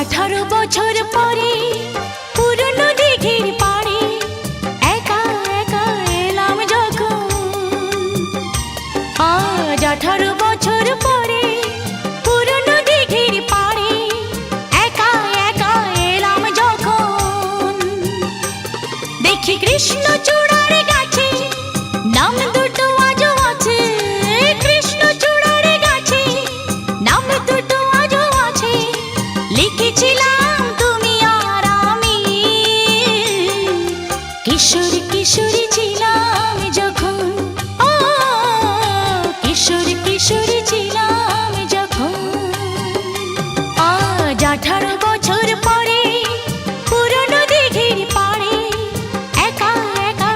18 বছর পরে পুরনো দিঘির পাড়ে একা একা এলাম যখন। আজ 18 বছর পরে পুরনো দিঘির পাড়ে একা একা এলাম যখন। দেখি কৃষ্ণচূড়ার গাছে নাম দুটো আজও আছে, কৃষ্ণচূড়ার গাছে নাম দুটো আজও আছে। লিখেছিলাম তুমি আর আমি, কিশোর কিশোরী ছিলাম যখন। ও কিশোর কিশোরী ছিলাম যখন। আজ 18 বছর পরে পুরনো দিঘির পাড়ে একা একা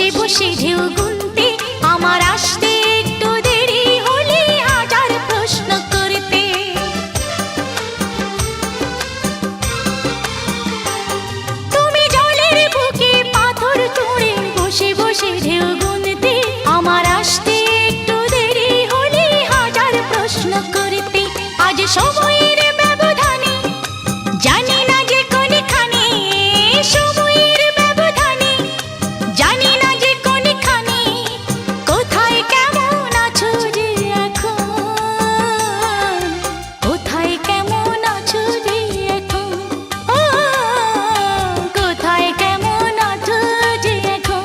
বসে বসে ঢেউ গুনতে, আমার আসতে একটু দেরি হলে হাজার প্রশ্ন করতে। তুমি জলের বুকে পাথর তুলে বসে বসে ঢেউ গুনতে, আমার আসতে একটু দেরি হলে হাজার প্রশ্ন করতে। আজ সময়ের ব্যবধানে জানি না যে কোনখানে, সময়ের ব্যবধানে জানি না যে কোনখানে, কোথায় কেমন আছো যে এখন, কোথায় কেমন আছো যে এখন, ও কোথায় কেমন আছো যে এখন।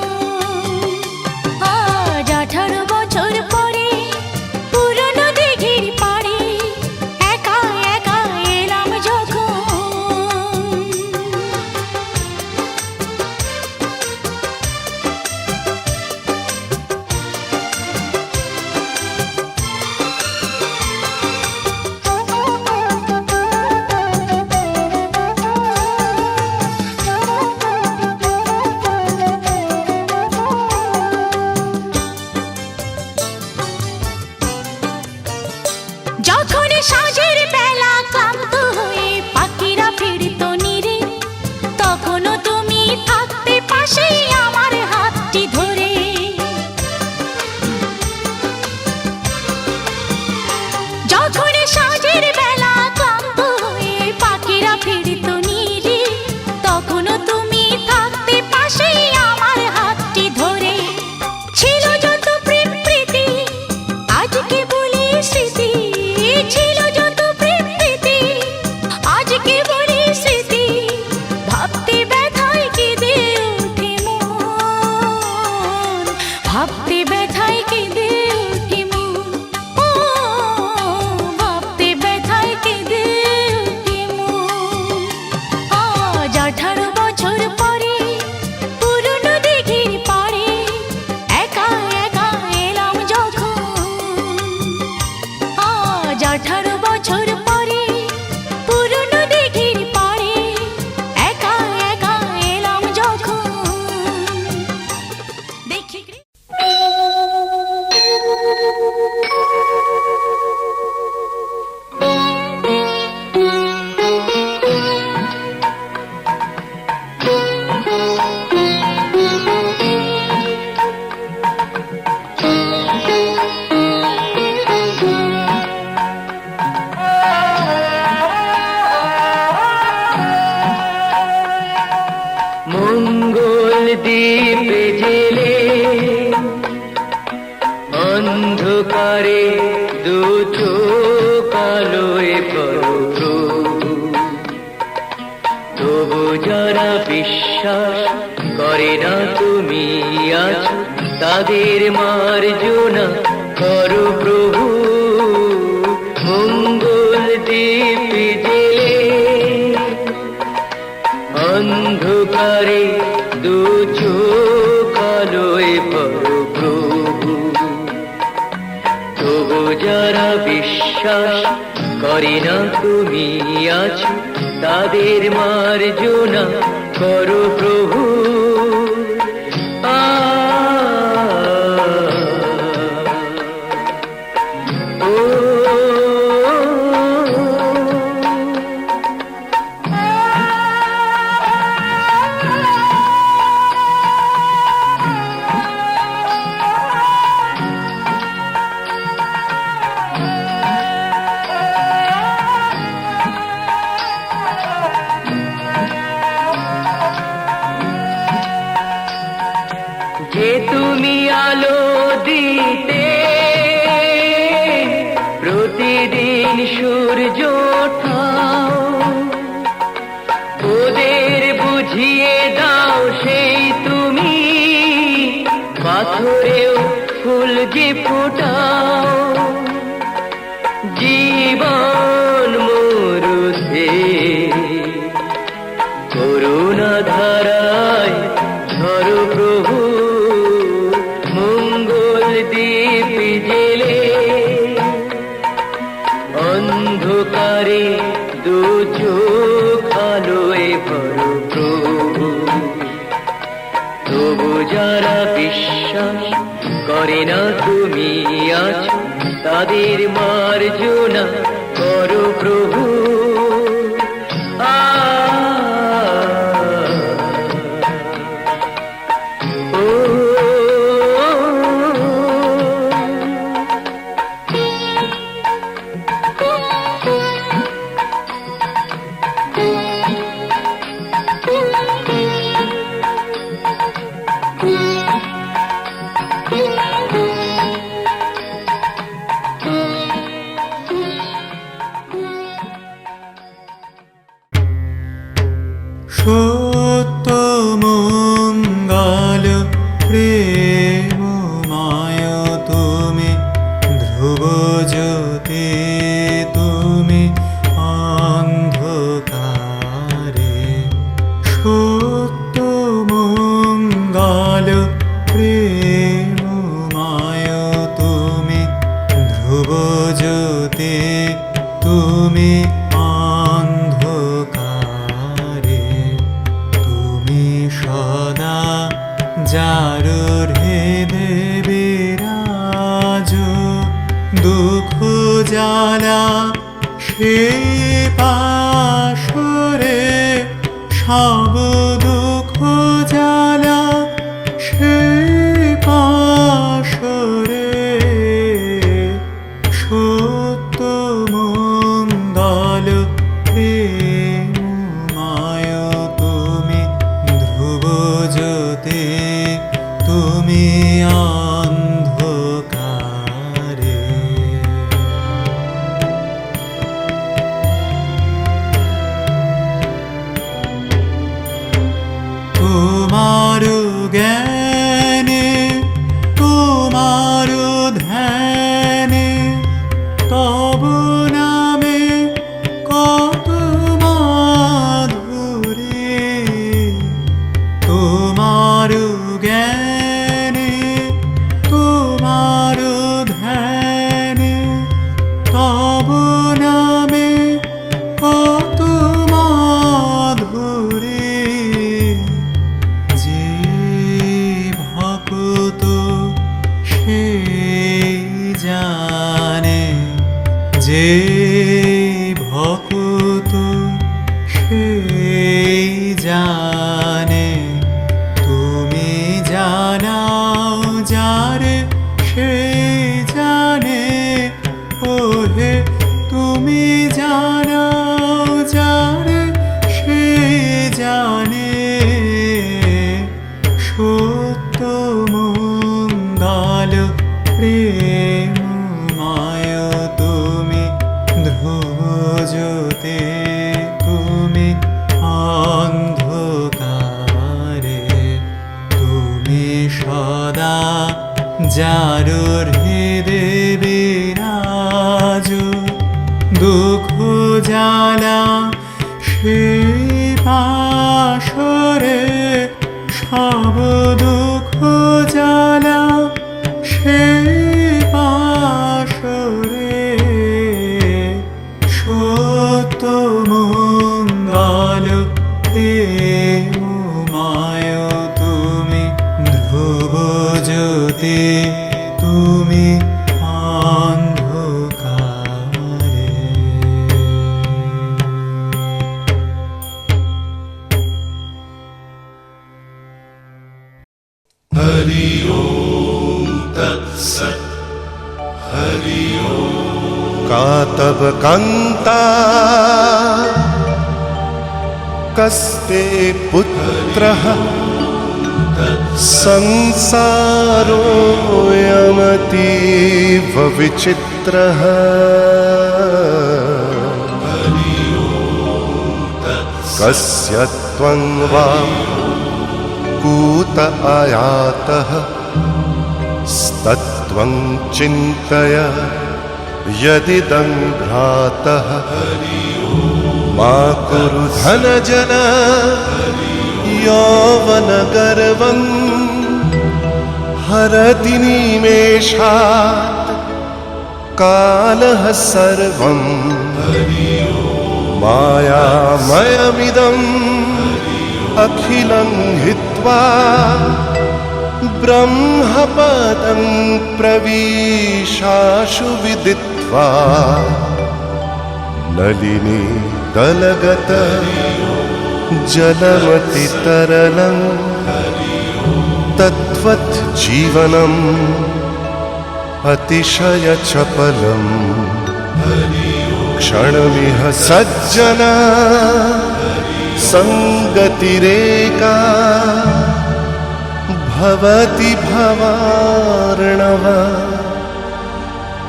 আজ 18 বছর পরে পুরনো দিঘির পাড়ে একা একা এলাম যখন। যখন সাঁঝের বেলা ক্লান্ত হয়ে পাখিরা ফিরত নীরে, তখনও তুমি থাকতে পাশে আমার হাতটি ধরে। যখন সাঁঝের বেলা ক্লান্ত হয়ে পাখিরা ফিরত নীরে, তখনও তুমি থাকতে পাশে আমার হাতটি ধরে। ছিল যত প্রেম প্রীতি আজকে বলি স্মৃতি, ছিল যত প্রেম প্রীতি আজকে বলি স্মৃতি। ভাবতে ব্যথায় কেঁদে ওঠে মন, ভাবতে ব্যথায় কেঁদে ওঠে মন, ও ভাবতে ব্যথায় কেঁদে ওঠে মন। আজ 18 বছর পরে পুরনো দিঘির পাড়ে একা একা এলাম যখন। আজ 18 বছর পরে পুরনো দিঘির পাড়ে একা একা এলাম যখন। দেখি মঙ্গল দ্বীপে জেলে অন্ধকারে দু চোখ আলোয় করো প্রভু। তবু যারা বিশ্বাস করে না তুমি আছো, তাদের মার্জনা করো প্রভু। মঙ্গল দ্বীপে জেলে অন্ধকারে দু চোখ আলোয় করো প্রভু। তবু যারা বিশ্বাস করে না তুমি আছো, তাদের মার্জনা করো প্রভু। যে তুমি আলো দিতে প্রতিদিন সূর্য ওঠাও, ওদের বুঝিয়ে দাও সেই তুমি পাথরেও ফুল যে ফোটাও। জীবন মরুতে করুণা ধারায় ঝরো প্রভু। মঙ্গল দ্বীপ জেলে অন্ধকারে দু চোখ আলোয় ভরো প্রভু। তবু যারা বিশ্বাস করে না তুমি আছো, তাদের মার্জনা করো প্রভু। সত্য মঙ্গল প্রেমময় তুমি, ধ্রুব জ্যোতি তুমি অন্ধকারে। সত্য মঙ্গল প্রেমময় তুমি, ধ্রুব জ্যোতি তুমি অন্ধকারে। তুমি সদা যার হৃদে বিরাজ, দুঃখ জ্বালা সেই পাশরে, সব দুঃখ জ্বালা সেই পাশরে। সত্য মঙ্গল প্রেমময় তুমি, ধ্রুব জ্যোতি তুমি অন্ধকারে। তোমার জ্ঞানে তোমার ধ্যানে, তব নামে কত মাধুরী। তোমার জ্ঞানে তোমার ধ্যানে, তব নামে কত মাধুরী। যে ভক্ত সেই জানে, যে ভক্ত সেই জানে। তুমি জানাও যারে সে জানে, ওহে তুমি জানাও যারে সে জানে। সত্য মঙ্গল প্রেমময় তুমি, ধ্রুব জ্যোতি তুমি অন্ধকারে। তুমি সদা যার হৃদে বিরাজ, দুঃখ জ্বালা সেই পাশরে, সব দুঃখ জ্বালা সেই পাশরে। সত্য মঙ্গল প্রেমময় তুমি, ধ্রুব জ্যোতি তুমি অন্ধকারে। हरि ओम तत्सत्। हरि ओम। का तब कांता कस्ते पुत्रः, संसारोऽयमतीव विचित्रः। कस्य त्वं वा कूत आयातः, स्तत्त्वं चिन्तय यदिदं भ्रातः। मा कुरु धनजन यौवनगर्वं, हरति निमेषात् कालः सर्वं। मायामयमिदम् अखिलं हित्वा ब्रह्मपदं प्रविशाशु विदित्वा नलिनी दलगत जलमतितरलं तद्वत् जीवनम् अतिशयचपलम् क्षणमिह सज्जना सङ्गतिरेका भवति भवार्णव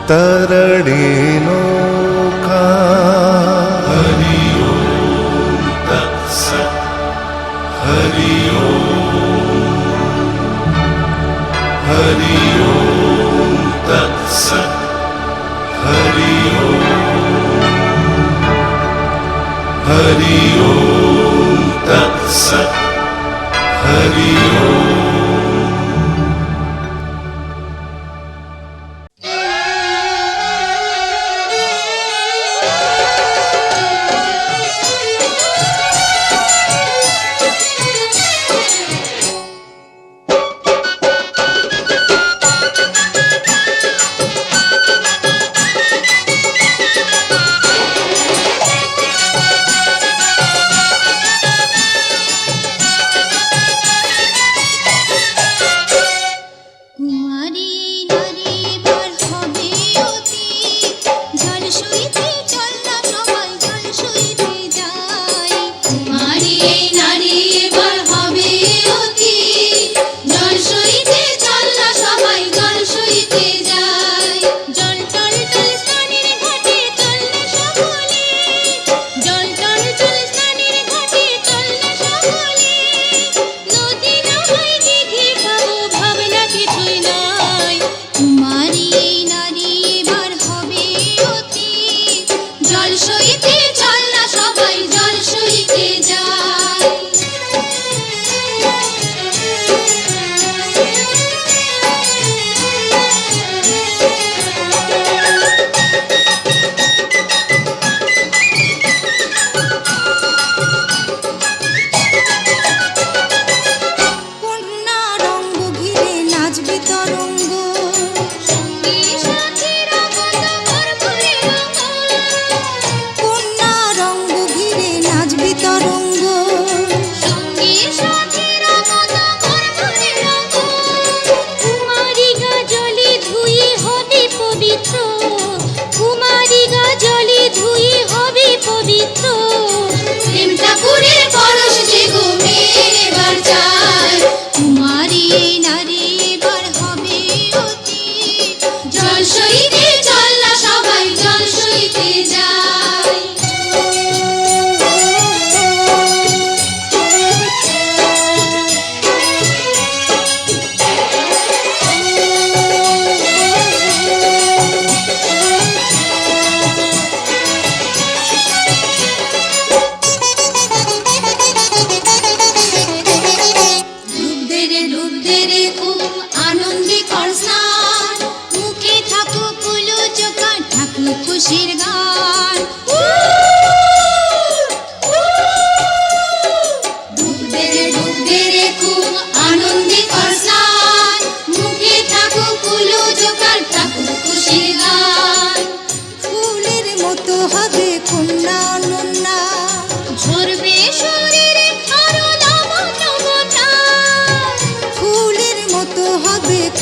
तरणेनौका। हरि ओम तत्सत्। हरि ओम। हरि ओम तत्सत्। हरि ओम। हरि ओम तत्सत्। हरि ओम।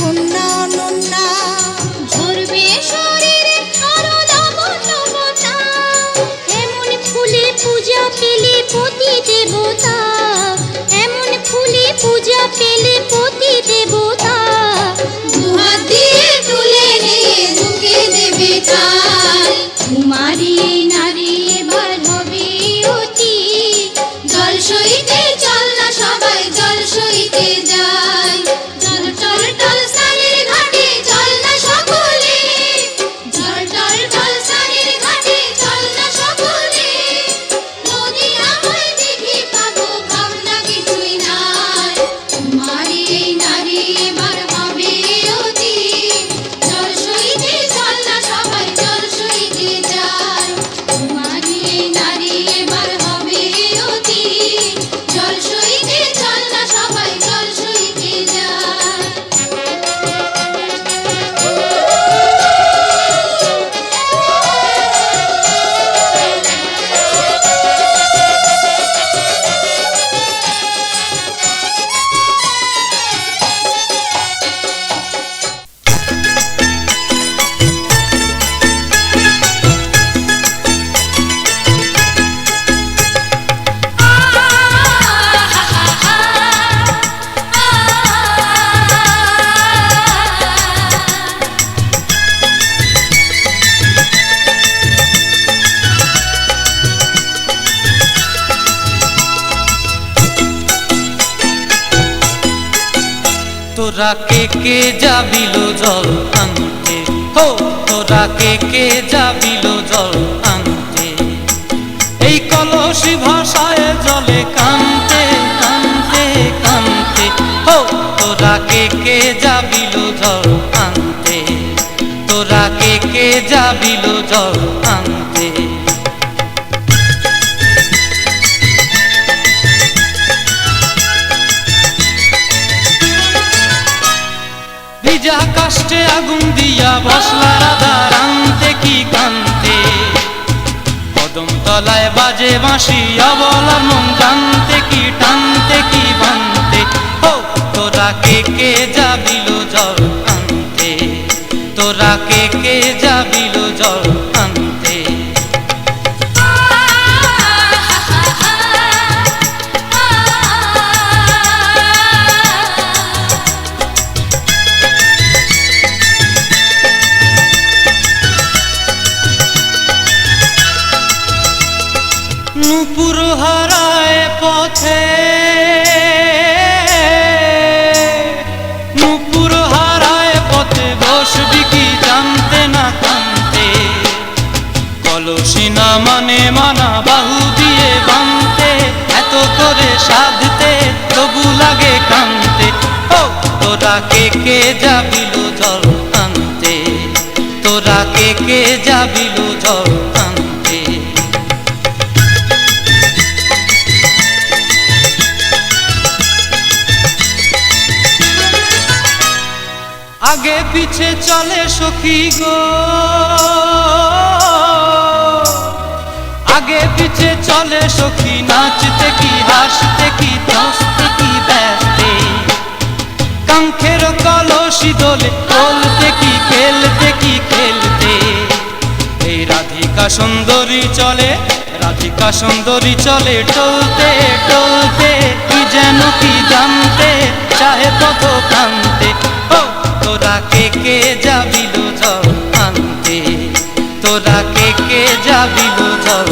কন্যা নন্যা ঝরবে শরীরে আরো দামনা তোরা কে যাবিল জল আনতে, হো তোরা কে যাবিল জল আনতে, এই কলসি ভাষায় জলে কানতে কানতে কানতে, হো তোরা কে যাবিল জল আনতে, তোরা কে যাবিল জল আনতে। ভিজা কাষ্টে আগুন দিয়া বসলা রাধা রানতে কি কানতে, কদম তলায় বাজে বাঁশি অবলার মন জানতে কি টানতে কি বানতে, হো তোরা কে যাবিল জল আনতে, তোরা কে যাবিল জল আনতে। নূপুর হারায় পথে, নূপুর হারায় পথে বসবি কি জানতে না কানতে, কলসি না মানে মানা বাহু দিয়ে বানতে, এত করে সাধতে তবু লাগে কানতে, ও তোরা কে যাবিল জল আনতে, তোরা কে যাবিল জল আনতে। আগে পিছে চলে সখী গো, আগে পিছে চলে সখী, নাচতে কি হাসতে কি হাসতে কি ব্যস্তে, কাঙ্ক্ষের কলসি দোলে বলতে কি খেলতে কি খেলতে, এই রাধিকা সুন্দরী চলে, রাধিকা সুন্দরী চলে টলতে টলতে, কি যেন কি জানতে চাহে পথ কান্তে, ও তোরা কে যাবিল জল আনতে, তোরা কে যাবিল জল